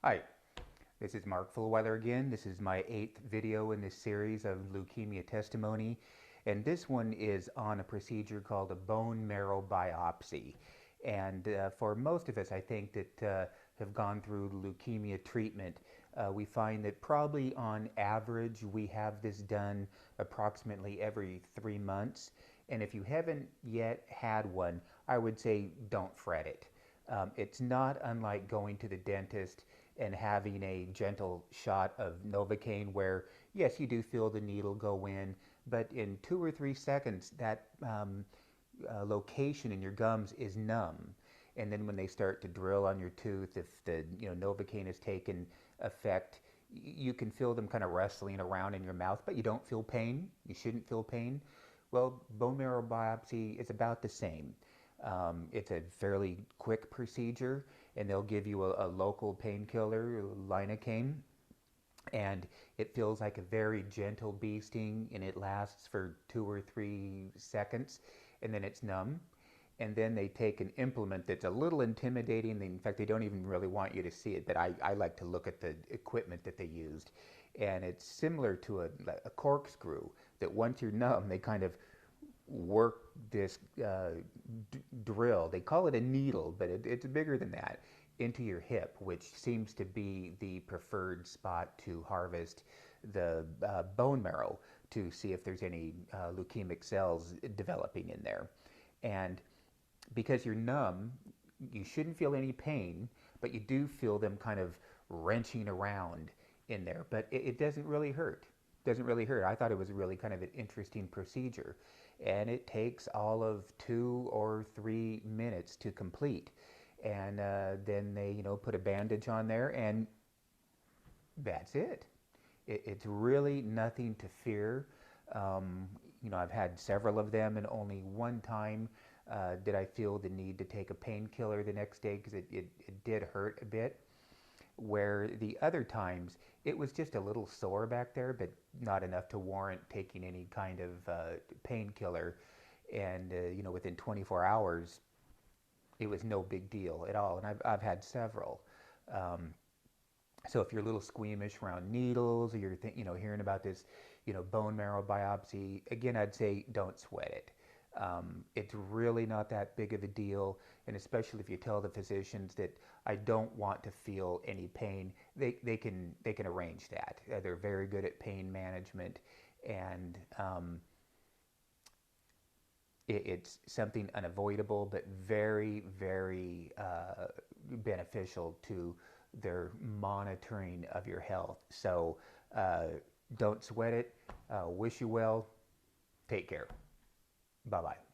Hi, this is Mark Fullweather again. This is my 8th video in this series of leukemia testimony, and this one is on a procedure called a bone marrow biopsy. And for most of us, I think that have gone through leukemia treatment, we find that probably on average we have this done approximately every 3 months. And if you haven't yet had one, I would say don't fret it. It's not unlike going to the dentist and having a gentle shot of Novocaine where, yes, you do feel the needle go in, but in 2 or 3 seconds, that location in your gums is numb. And then when they start to drill on your tooth, if the Novocaine has taken effect, you can feel them kind of wrestling around in your mouth, but you don't feel pain. You shouldn't feel pain. Well, bone marrow biopsy is about the same. It's a fairly quick procedure, and they'll give you a local painkiller, lidocaine, and it feels like a very gentle bee sting, and it lasts for 2 or 3 seconds, and then it's numb. And then they take an implement that's a little intimidating. In fact, they don't even really want you to see it, but I like to look at the equipment that they used. And it's similar to a corkscrew that once you're numb, they kind of work this drill. They call it a needle, but it's bigger than that, into your hip, which seems to be the preferred spot to harvest the bone marrow to see if there's any leukemic cells developing in there. And because you're numb, you shouldn't feel any pain, but you do feel them kind of wrenching around in there. But it doesn't really hurt. Doesn't really hurt. I thought it was really kind of an interesting procedure, and it takes all of 2 or 3 minutes to complete. And then they put a bandage on there, and that's it. It's really nothing to fear. I've had several of them, and only one time did I feel the need to take a painkiller the next day, because it did hurt a bit. Where the other times it was just a little sore back there, but not enough to warrant taking any kind of painkiller. And within 24 hours, it was no big deal at all. And I've had several. So if you're a little squeamish around needles, or you're hearing about this, bone marrow biopsy, again, I'd say don't sweat it. It's really not that big of a deal, and especially if you tell the physicians that I don't want to feel any pain, they can arrange that. They're very good at pain management, and it's something unavoidable, but very, very beneficial to their monitoring of your health. So don't sweat it. Wish you well. Take care. Bye-bye.